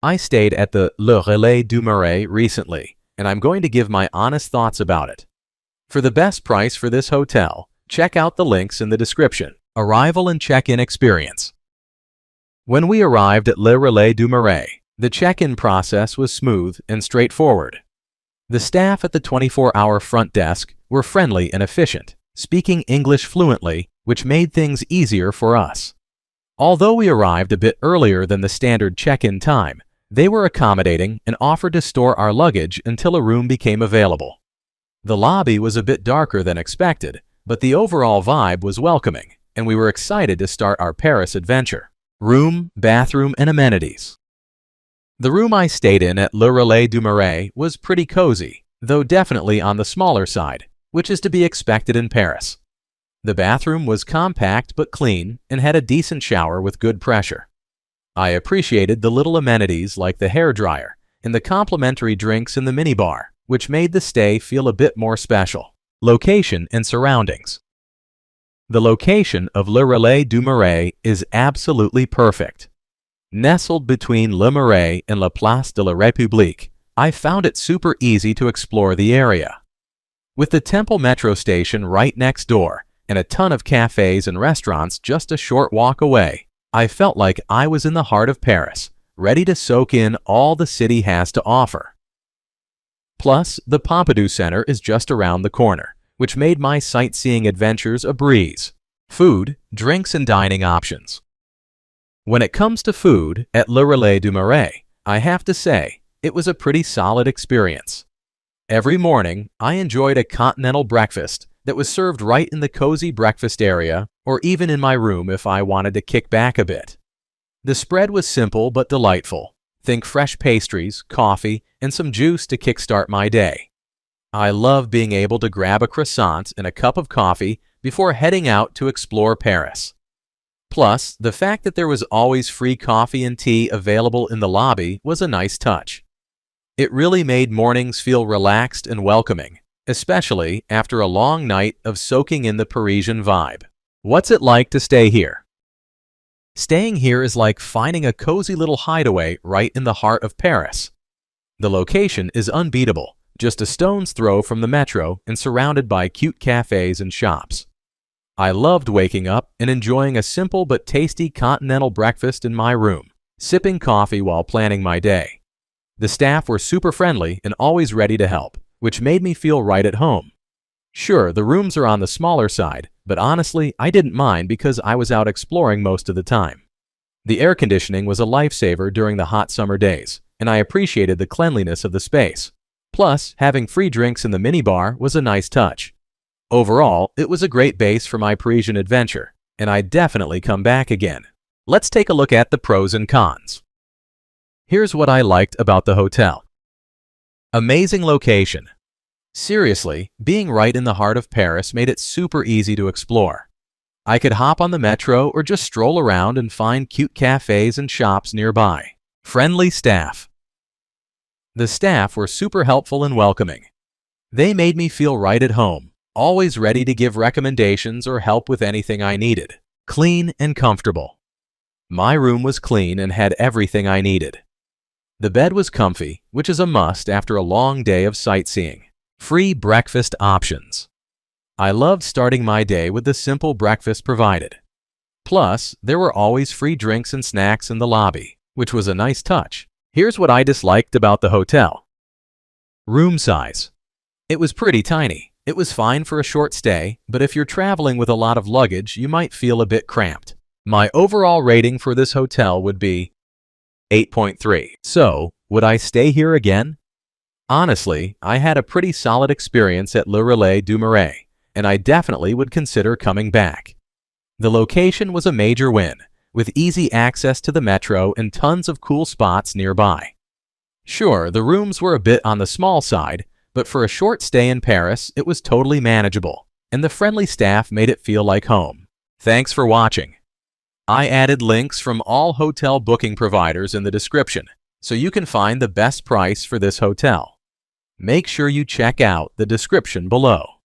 I stayed at the Relais du Marais recently, and I'm going to give my honest thoughts about it. For the best price for this hotel, check out the links in the description. Arrival and check-in experience. When we arrived at Le Relais du Marais, the check-in process was smooth and straightforward. The staff at the 24-hour front desk were friendly and efficient, speaking English fluently, which made things easier for us. Although we arrived a bit earlier than the standard check-in time, they were accommodating and offered to store our luggage until a room became available. The lobby was a bit darker than expected, but the overall vibe was welcoming, and we were excited to start our Paris adventure. Room, bathroom, and amenities. The room I stayed in at Le Relais du Marais was pretty cozy, though definitely on the smaller side, which is to be expected in Paris. The bathroom was compact but clean and had a decent shower with good pressure. I appreciated the little amenities like the hairdryer and the complimentary drinks in the minibar, which made the stay feel a bit more special. Location and surroundings. The location of Le Relais du Marais is absolutely perfect. Nestled between Le Marais and La Place de la République, I found it super easy to explore the area. With the Temple metro station right next door and a ton of cafes and restaurants just a short walk away, I felt like I was in the heart of Paris, ready to soak in all the city has to offer. Plus, the Pompidou Center is just around the corner, which made my sightseeing adventures a breeze. Food, drinks, and dining options. When it comes to food at Le Relais du Marais, I have to say, it was a pretty solid experience. Every morning, I enjoyed a continental breakfast that was served right in the cozy breakfast area or even in my room if I wanted to kick back a bit. The spread was simple but delightful. Think fresh pastries, coffee, and some juice to kickstart my day. I love being able to grab a croissant and a cup of coffee before heading out to explore Paris. Plus, the fact that there was always free coffee and tea available in the lobby was a nice touch. It really made mornings feel relaxed and welcoming, especially after a long night of soaking in the Parisian vibe. What's it like to stay here? Staying here is like finding a cozy little hideaway right in the heart of Paris. The location is unbeatable, just a stone's throw from the metro and surrounded by cute cafes and shops. I loved waking up and enjoying a simple but tasty continental breakfast in my room, sipping coffee while planning my day. The staff were super friendly and always ready to help, which made me feel right at home. Sure, the rooms are on the smaller side, but honestly, I didn't mind because I was out exploring most of the time. The air conditioning was a lifesaver during the hot summer days, and I appreciated the cleanliness of the space. Plus, having free drinks in the minibar was a nice touch. Overall, it was a great base for my Parisian adventure, and I'd definitely come back again. Let's take a look at the pros and cons. Here's what I liked about the hotel. Amazing location. Seriously, being right in the heart of Paris made it super easy to explore. I could hop on the metro or just stroll around and find cute cafes and shops nearby. Friendly staff. The staff were super helpful and welcoming. They made me feel right at home, always ready to give recommendations or help with anything I needed. Clean and comfortable. My room was clean and had everything I needed. The bed was comfy, which is a must after a long day of sightseeing. Free breakfast options. I loved starting my day with the simple breakfast provided. Plus, there were always free drinks and snacks in the lobby, which was a nice touch. Here's what I disliked about the hotel. Room size. It was pretty tiny. It was fine for a short stay, but if you're traveling with a lot of luggage, you might feel a bit cramped. My overall rating for this hotel would be 8.3. So, would I stay here again? Honestly, I had a pretty solid experience at Le Relais du Marais, and I definitely would consider coming back. The location was a major win, with easy access to the metro and tons of cool spots nearby. Sure, the rooms were a bit on the small side, but for a short stay in Paris, it was totally manageable, and the friendly staff made it feel like home. Thanks for watching. I added links from all hotel booking providers in the description, so you can find the best price for this hotel. Make sure you check out the description below.